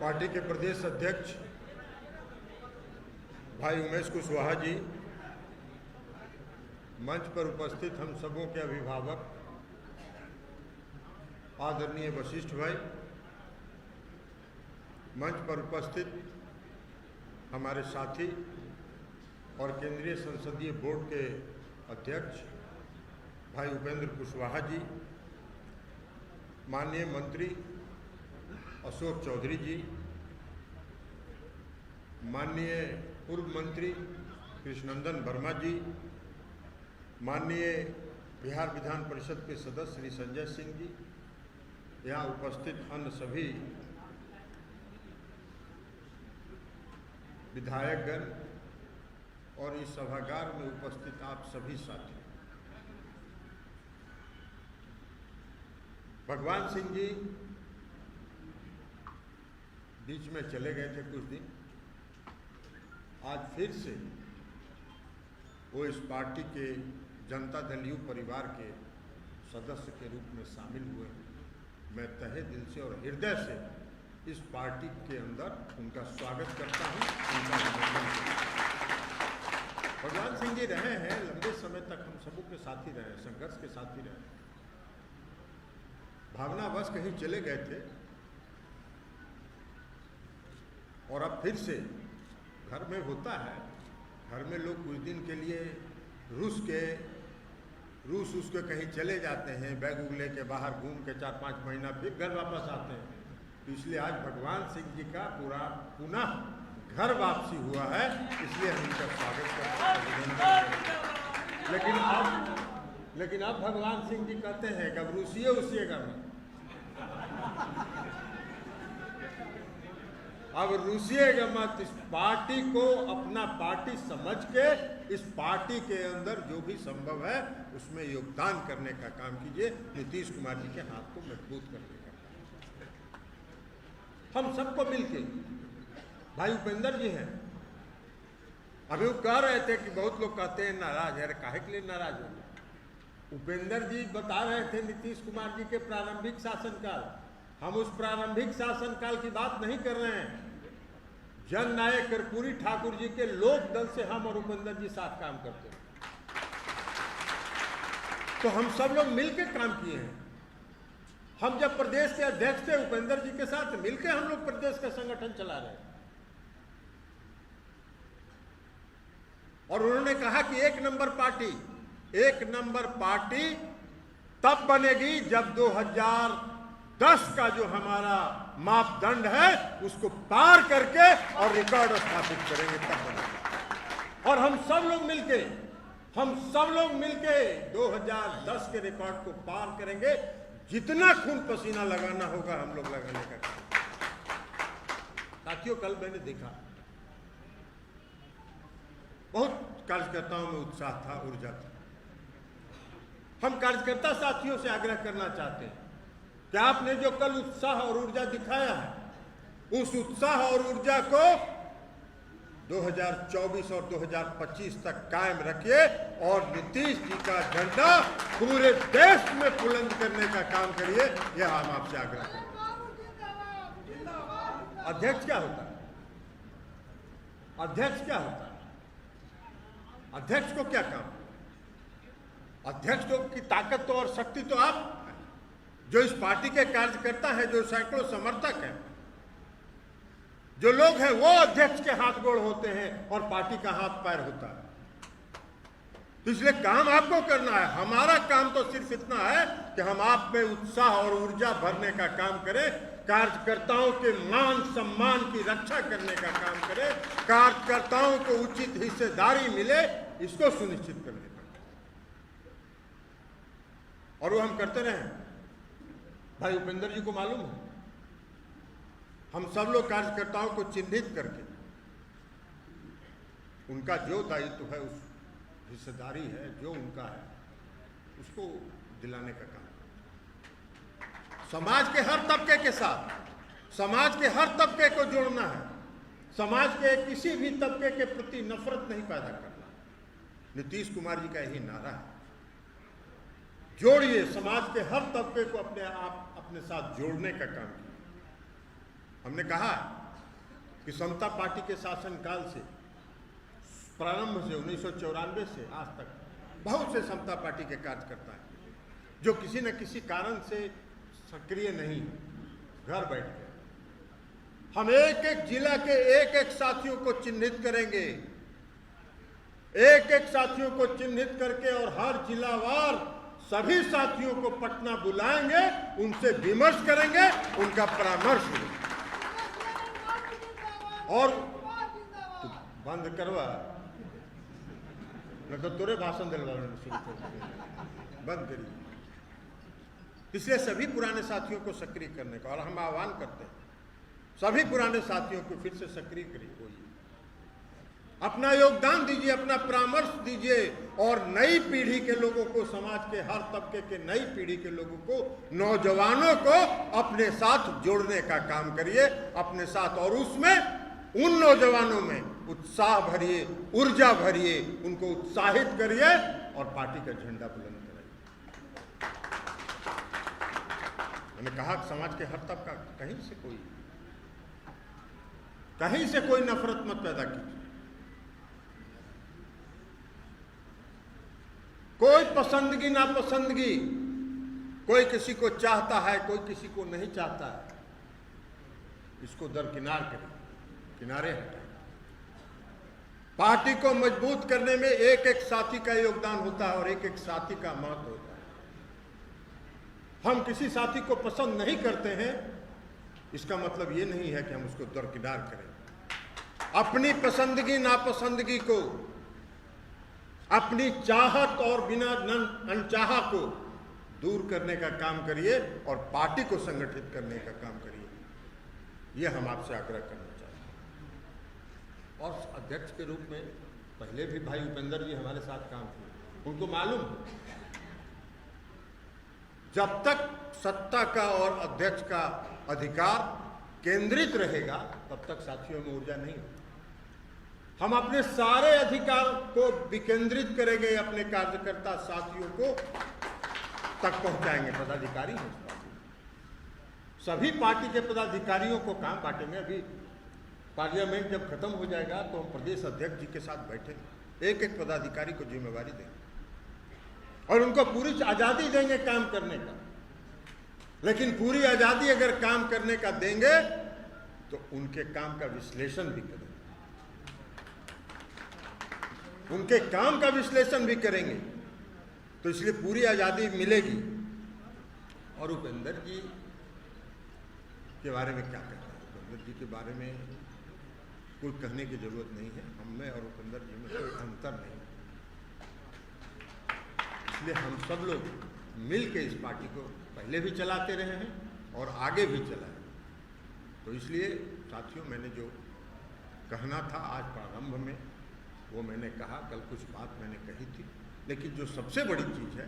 Party के प्रदेश अध्यक्ष भाई उमेश कुशवाहा जी, मंच पर उपस्थित हम सबों के अभिभावक आदरणीय वशिष्ठ भाई, मंच पर उपस्थित हमारे साथी और केंद्रीय संसदीय बोर्ड के अध्यक्ष भाई उपेंद्र कुशवाहा जी, माननीय मंत्री अशोक चौधरी जी, माननीय पूर्व मंत्री कृष्णनंदन वर्मा जी, माननीय बिहार विधान परिषद के सदस्य श्री संजय सिंह जी, यहाँ उपस्थित अन्य सभी विधायकगण और इस सभागार में उपस्थित आप सभी साथी। भगवान सिंह जी बीच में चले गए थे कुछ दिन, आज फिर से वो इस पार्टी के जनता दल यू परिवार के सदस्य के रूप में शामिल हुए हैं। मैं तहे दिल से और हृदय से इस पार्टी के अंदर उनका स्वागत करता हूं, उनका अभिनंदन करता हूं। भगवान सिंह जी रहे हैं लंबे समय तक, हम सबों के साथी रहे, संघर्ष के साथी रहे। भावनावश कहीं चले गए थे और अब फिर से घर में होता है, घर में लोग कुछ दिन के लिए रूस उसके कहीं चले जाते हैं, बैग उग लेके बाहर घूम के 4-5 महीना फिर घर वापस आते हैं। तो इसलिए आज भगवान सिंह जी का पुनः घर वापसी हुआ है, इसलिए हम इनका स्वागत करते हैं। लेकिन अब भगवान सिंह जी कहते हैं कि अब रूसिएगा नहीं, अब रूसिएगा मत। इस पार्टी को अपना पार्टी समझ के इस पार्टी के अंदर जो भी संभव है उसमें योगदान करने का काम कीजिए। नीतीश कुमार जी के हाथ को मजबूत करने का काम हम सबको मिलके, भाई उपेंद्र जी हैं, अभी वो कह रहे थे कि बहुत लोग कहते हैं नाराज है, काहे के लिए नाराज हो। उपेंद्र जी बता रहे थे नीतीश कुमार जी के प्रारंभिक शासनकाल, हम उस प्रारंभिक शासनकाल की बात नहीं कर रहे हैं। जन नायक कर्पूरी ठाकुर जी के लोक दल से हम और उपेंद्र जी साथ काम करते हैं, तो हम सब लोग मिलकर काम किए हैं। हम जब प्रदेश के अध्यक्ष थे उपेंद्र जी के साथ मिलकर हम लोग प्रदेश का संगठन चला रहे हैं। और उन्होंने कहा कि एक नंबर पार्टी तब बनेगी जब 2010 का जो हमारा मापदंड है उसको पार करके और रिकॉर्ड स्थापित करेंगे, तब बनेगा। और हम सब लोग मिलके 2010 के रिकॉर्ड को पार करेंगे। जितना खून पसीना लगाना होगा हम लोग लगाने का काम। साथियों, कल मैंने देखा बहुत कार्यकर्ताओं में उत्साह था, ऊर्जा था। हम कार्यकर्ता साथियों से आग्रह करना चाहते हैं कि आपने जो कल उत्साह और ऊर्जा दिखाया है, उस उत्साह और ऊर्जा को 2024 और 2025 तक कायम रखिए और नीतीश जी का झंडा पूरे देश में बुलंद करने का काम करिए। यह हम आपसे आग्रह करते हैं। अध्यक्ष क्या होता है? अध्यक्ष को क्या काम? अध्यक्ष की ताकत तो और शक्ति तो आप, जो इस पार्टी के कार्यकर्ता हैं, जो सैकड़ों समर्थक हैं, जो लोग हैं, वो अध्यक्ष के हाथ गोड़ होते हैं और पार्टी का हाथ पैर होता है। तो इसलिए काम आपको करना है। हमारा काम तो सिर्फ इतना है कि हम आप में उत्साह और ऊर्जा भरने का काम करें, कार्यकर्ताओं के मान सम्मान की रक्षा करने का काम करें, कार्यकर्ताओं को उचित हिस्सेदारी मिले, इसको सुनिश्चित करने का। और वो हम करते रहे। भाई उपेंद्र जी को मालूम है, हम सब लोग कार्यकर्ताओं को चिन्हित करके उनका जो दायित्व है, उस हिस्सेदारी है जो उनका है, उसको दिलाने का काम। समाज के हर तबके के साथ, समाज के हर तबके को जोड़ना है। समाज के किसी भी तबके के प्रति नफरत नहीं पैदा करना। नीतीश कुमार जी का यही नारा है। जोड़िए, समाज के हर तबके को अपने साथ जोड़ने का काम किया। हमने कहा कि समता पार्टी के शासनकाल से प्रारंभ से 1994 से आज तक बहुत से समता पार्टी के कार्यकर्ता हैं जो किसी न किसी कारण से सक्रिय नहीं, घर बैठ गए। हम एक एक जिला के एक एक साथियों को चिन्हित करेंगे, एक एक साथियों को चिन्हित करके और हर जिलावार सभी साथियों को पटना बुलाएंगे, उनसे विमर्श करेंगे, उनका परामर्श लेंगे। और तो बंद करवा न तो तोरे भाषण दिलवा शुरू कर बंद करिए। इसलिए सभी पुराने साथियों को सक्रिय करने का और हम आह्वान करते हैं सभी पुराने साथियों को फिर से सक्रिय करिए, अपना योगदान दीजिए, अपना परामर्श दीजिए और नई पीढ़ी के लोगों को, समाज के हर तबके के नई पीढ़ी के लोगों को, नौजवानों को अपने साथ जोड़ने का काम करिए, अपने साथ। और उसमें उन नौजवानों में उत्साह भरिए, ऊर्जा भरिए, उनको उत्साहित करिए और पार्टी का झंडा बुलंद कराइए। मैंने कहा कि समाज के हर तबका, कहीं से कोई नफरत मत पैदा कीजिए, कोई पसंदगी नापसंदगी, कोई किसी को चाहता है, कोई किसी को नहीं चाहता है, इसको दरकिनार करें, किनारे हटाएं। पार्टी को मजबूत करने में एक एक साथी का योगदान होता है और एक एक साथी का महत्व होता है। हम किसी साथी को पसंद नहीं करते हैं, इसका मतलब ये नहीं है कि हम उसको दरकिनार करें। अपनी पसंदगी नापसंदगी को, अपनी चाहत और बिना अनचाहा को दूर करने का काम करिए और पार्टी को संगठित करने का काम करिए, ये हम आपसे आग्रह करना चाहते हैं। और अध्यक्ष के रूप में पहले भी भाई उपेंद्र जी हमारे साथ काम किए, उनको मालूम जब तक सत्ता का और अध्यक्ष का अधिकार केंद्रित रहेगा तब तक साथियों में ऊर्जा नहीं होगी। हम अपने सारे अधिकार को विकेंद्रित करेंगे, अपने कार्यकर्ता साथियों को तक पहुंचाएंगे। पदाधिकारी हैं, सभी पार्टी के पदाधिकारियों को काम बांटेंगे। अभी पार्लियामेंट जब खत्म हो जाएगा तो हम प्रदेश अध्यक्ष जी के साथ बैठेंगे, एक एक पदाधिकारी को जिम्मेवारी देंगे और उनको पूरी आजादी देंगे काम करने का। लेकिन पूरी आजादी अगर काम करने का देंगे तो उनके काम का विश्लेषण भी करेंगे, उनके काम का विश्लेषण भी करेंगे। तो इसलिए पूरी आजादी मिलेगी। और उपेंद्र जी के बारे में क्या कहना है? उपेंद्र जी के बारे में कोई कहने की जरूरत नहीं है। हम में और उपेंद्र जी में कोई अंतर नहीं, इसलिए हम सब लोग मिल के इस पार्टी को पहले भी चलाते रहे हैं और आगे भी चलाएं। तो इसलिए साथियों, मैंने जो कहना था आज प्रारंभ में वो मैंने कहा, कल कुछ बात मैंने कही थी। लेकिन जो सबसे बड़ी चीज़ है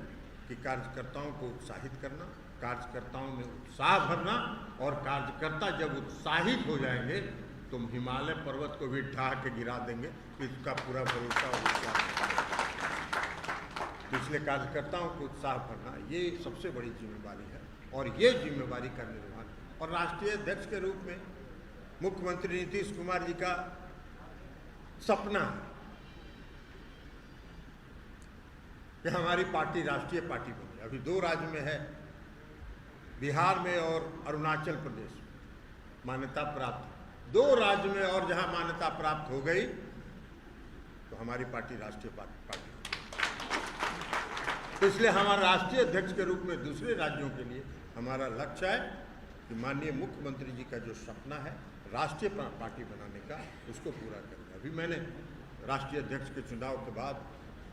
कि कार्यकर्ताओं को उत्साहित करना, कार्यकर्ताओं में उत्साह भरना, और कार्यकर्ता जब उत्साहित हो जाएंगे तो हिमालय पर्वत को भी ढा के गिरा देंगे, इसका पूरा भरोसा और विश्वास। तो इसलिए कार्यकर्ताओं को उत्साह भरना ये सबसे बड़ी जिम्मेवारी है और ये जिम्मेवारी का निर्वहन। और राष्ट्रीय अध्यक्ष के रूप में मुख्यमंत्री नीतीश कुमार जी का सपना है कि हमारी पार्टी राष्ट्रीय पार्टी बने। अभी 2 राज्य में है, बिहार में और अरुणाचल प्रदेश में मान्यता प्राप्त। 2 राज्य में और जहां मान्यता प्राप्त हो गई तो हमारी पार्टी राष्ट्रीय पार्टी। तो इसलिए हमारा राष्ट्रीय अध्यक्ष के रूप में दूसरे राज्यों के लिए हमारा लक्ष्य है कि माननीय मुख्यमंत्री जी का जो सपना है राष्ट्रीय पार्टी बनाने का, उसको पूरा करना। अभी मैंने राष्ट्रीय अध्यक्ष के चुनाव के बाद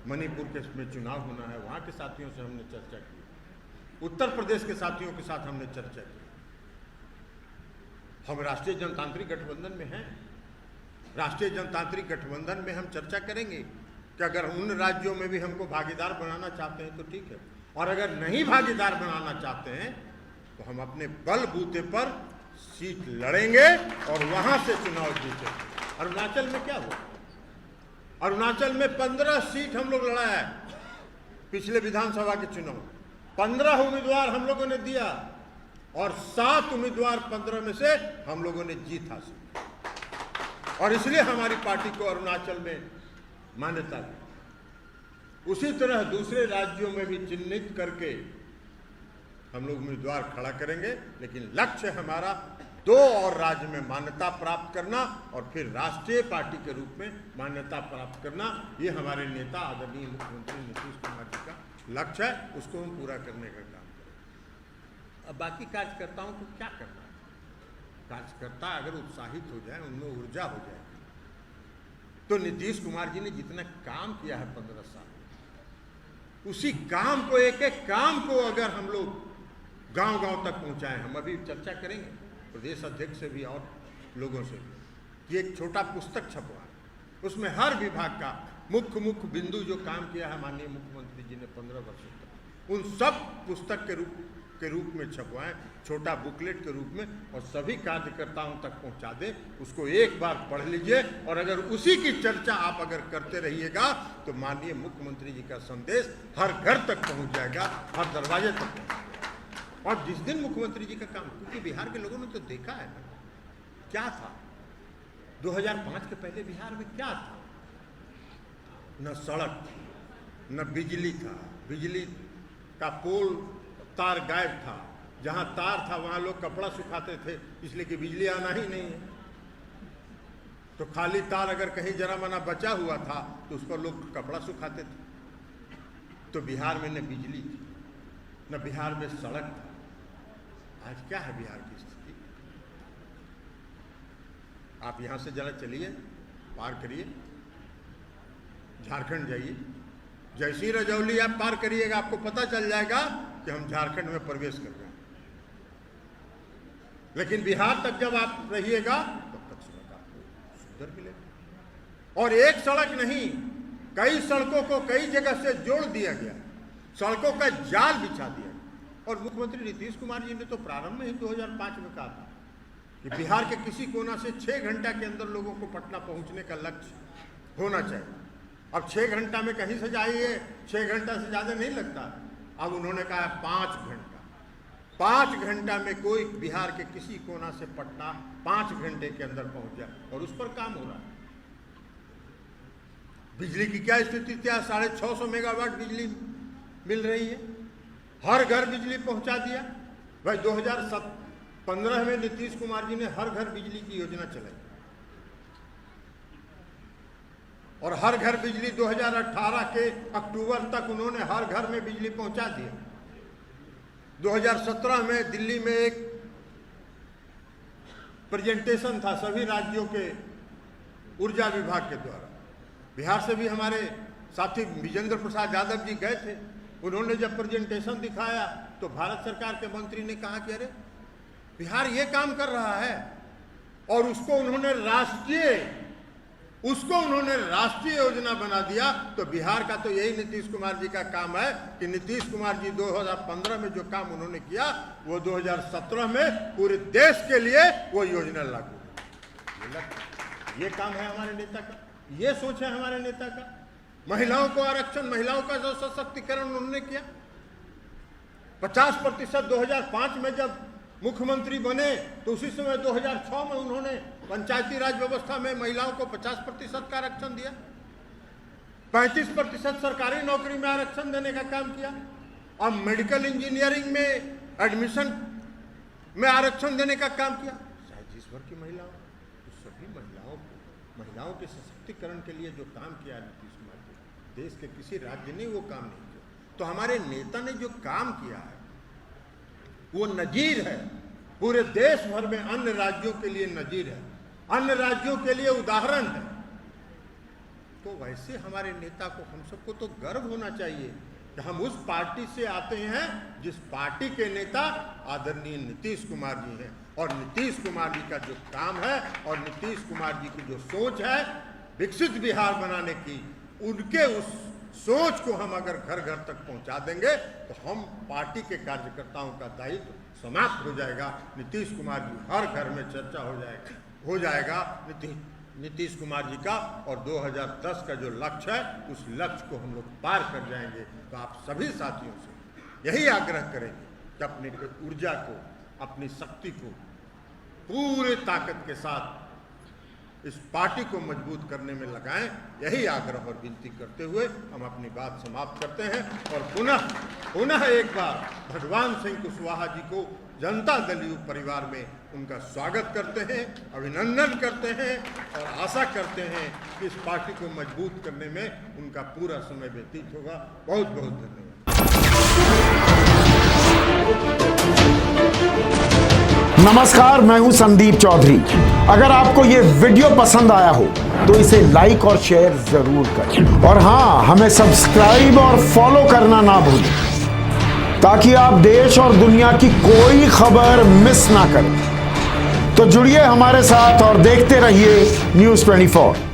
मणिपुर के में चुनाव होना है, वहाँ के साथियों से हमने चर्चा की, उत्तर प्रदेश के साथियों के साथ हमने चर्चा की। हम राष्ट्रीय जनतांत्रिक गठबंधन में हैं, राष्ट्रीय जनतांत्रिक गठबंधन में हम चर्चा करेंगे कि अगर उन राज्यों में भी हमको भागीदार बनाना चाहते हैं तो ठीक है, और अगर नहीं भागीदार बनाना चाहते हैं तो हम अपने बलबूते पर सीट लड़ेंगे और वहां से चुनाव जीतेंगे। अरुणाचल में क्या हुआ? अरुणाचल में 15 सीट हम लोग लड़ा है पिछले विधानसभा के चुनाव। 15 उम्मीदवार हम लोगों ने दिया और 7 उम्मीदवार 15 में से हम लोगों ने जीत हासिल की और इसलिए हमारी पार्टी को अरुणाचल में मान्यता दी। उसी तरह दूसरे राज्यों में भी चिन्हित करके हम लोग उम्मीदवार खड़ा करेंगे, लेकिन लक्ष्य हमारा 2 और राज्य में मान्यता प्राप्त करना और फिर राष्ट्रीय पार्टी के रूप में मान्यता प्राप्त करना। ये हमारे नेता आदरणीय मुख्यमंत्री नीतीश कुमार जी का लक्ष्य है, उसको हम पूरा करने का काम करें। अब बाकी कार्यकर्ताओं को क्या करना है? कार्यकर्ता अगर उत्साहित हो जाए, उनमें ऊर्जा हो जाए, तो नीतीश कुमार जी ने जितना काम किया है 15 साल, उसी काम को, एक एक काम को अगर हम लोग गांव-गांव तक पहुंचाएं, हम अभी चर्चा करेंगे प्रदेश अध्यक्ष से भी और लोगों से कि एक छोटा पुस्तक छपवा, उसमें हर विभाग का मुख्य बिंदु जो काम किया है माननीय मुख्यमंत्री जी ने 15 वर्षों तक, उन सब पुस्तक के रूप में छपवाएं, छोटा बुकलेट के रूप में, और सभी कार्यकर्ताओं तक पहुंचा दें। उसको एक बार पढ़ लीजिए और अगर उसी की चर्चा आप अगर करते रहिएगा तो माननीय मुख्यमंत्री जी का संदेश हर घर तक पहुंच जाएगा, हर दरवाजे तक पहुंच जाएगा। और जिस दिन मुख्यमंत्री जी का काम, क्योंकि बिहार के लोगों ने तो देखा है ना क्या था 2005 के पहले बिहार में क्या था, न सड़क, न बिजली था, बिजली का पोल तार गायब था, जहां तार था वहां लोग कपड़ा सुखाते थे, इसलिए कि बिजली आना ही नहीं है। तो खाली तार अगर कहीं जरा मना बचा हुआ था तो उस पर लोग कपड़ा सुखाते थे। तो बिहार में न बिजली थी, न बिहार में सड़क था। आज क्या है बिहार की स्थिति? आप यहां से जरा चलिए, पार करिए, झारखंड जाइए, जैसी रजौली आप पार करिएगा आपको पता चल जाएगा कि हम झारखंड में प्रवेश कर रहे हैं। लेकिन बिहार तक जब आप रहिएगा तब तक सड़क आपको सुंदर मिलेगा। और एक सड़क नहीं, कई सड़कों को कई जगह से जोड़ दिया गया, सड़कों का जाल बिछा दिया। और मुख्यमंत्री नीतीश कुमार जी ने तो प्रारंभ में ही 2005 में कहा था कि बिहार के किसी कोना से 6 घंटा के अंदर लोगों को पटना पहुंचने का लक्ष्य होना चाहिए। अब 6 घंटा में कहीं से जाइए, 6 घंटा से ज़्यादा नहीं लगता। अब उन्होंने कहा 5 घंटा, 5 घंटा में कोई बिहार के किसी कोना से पटना 5 घंटे के अंदर पहुंच जाए, और उस पर काम हो रहा है। बिजली की क्या स्थिति, क्या 650 मेगावाट बिजली मिल रही है, हर घर बिजली पहुंचा दिया। भाई 2015 में नीतीश कुमार जी ने हर घर बिजली की योजना चलाई और हर घर बिजली 2018 के अक्टूबर तक उन्होंने हर घर में बिजली पहुंचा दिया। 2017 में दिल्ली में एक प्रेजेंटेशन था सभी राज्यों के ऊर्जा विभाग के द्वारा। बिहार से भी हमारे साथी विजेंद्र प्रसाद यादव जी गए थे। उन्होंने जब प्रेजेंटेशन दिखाया तो भारत सरकार के मंत्री ने कहा कि अरे बिहार ये काम कर रहा है, और उसको उन्होंने राष्ट्रीय योजना बना दिया। तो बिहार का तो यही नीतीश कुमार जी का काम है कि नीतीश कुमार जी 2015 में जो काम उन्होंने किया वो 2017 में पूरे देश के लिए वो योजना लागू। ये काम है हमारे नेता का, ये सोच है हमारे नेता का। महिलाओं को आरक्षण, महिलाओं का जो सशक्तिकरण उन्होंने किया, 50% 2005 में जब मुख्यमंत्री बने तो उसी समय 2006 में उन्होंने पंचायती राज व्यवस्था में महिलाओं को 50% का आरक्षण दिया, 35% सरकारी नौकरी में आरक्षण देने का काम किया। अब मेडिकल इंजीनियरिंग में एडमिशन में आरक्षण देने का काम किया। शायद जिस भर की महिलाओं, तो सभी महिलाओं के सशक्तिकरण के लिए जो काम किया है नीतीश कुमार जी, देश के किसी राज्य ने वो काम नहीं किया। तो हमारे नेता ने जो काम किया है वो नजीर है, पूरे देश भर में अन्य राज्यों के लिए नजीर है, अन्य राज्यों के लिए उदाहरण है। तो वैसे हमारे नेता को, हम सबको तो गर्व होना चाहिए कि हम उस पार्टी से आते हैं जिस पार्टी के नेता आदरणीय नीतीश कुमार जी हैं। और नीतीश कुमार जी का जो काम है और नीतीश कुमार जी की जो सोच है विकसित बिहार बनाने की, उनके उस सोच को हम अगर घर घर तक पहुंचा देंगे तो हम पार्टी के कार्यकर्ताओं का दायित्व समाप्त हो जाएगा। नीतीश कुमार जी हर घर में चर्चा हो जाएगा नीतीश कुमार जी का, और 2010 का जो लक्ष्य है उस लक्ष्य को हम लोग पार कर जाएंगे। तो आप सभी साथियों से यही आग्रह करेंगे कि अपनी ऊर्जा को अपनी शक्ति को पूरे ताकत के साथ इस पार्टी को मजबूत करने में लगाएं, यही आग्रह और विनती करते हुए हम अपनी बात समाप्त करते हैं और पुनः एक बार भगवान सिंह कुशवाहा जी को जनता दल युग परिवार में उनका स्वागत करते हैं, अभिनंदन करते हैं और आशा करते हैं कि इस पार्टी को मजबूत करने में उनका पूरा समय व्यतीत होगा। बहुत बहुत धन्यवाद। नमस्कार, मैं हूं संदीप चौधरी। अगर आपको ये वीडियो पसंद आया हो तो इसे लाइक और शेयर जरूर करें और हाँ, हमें सब्सक्राइब और फॉलो करना ना भूलें ताकि आप देश और दुनिया की कोई खबर मिस ना करें। तो जुड़िए हमारे साथ और देखते रहिए News 24।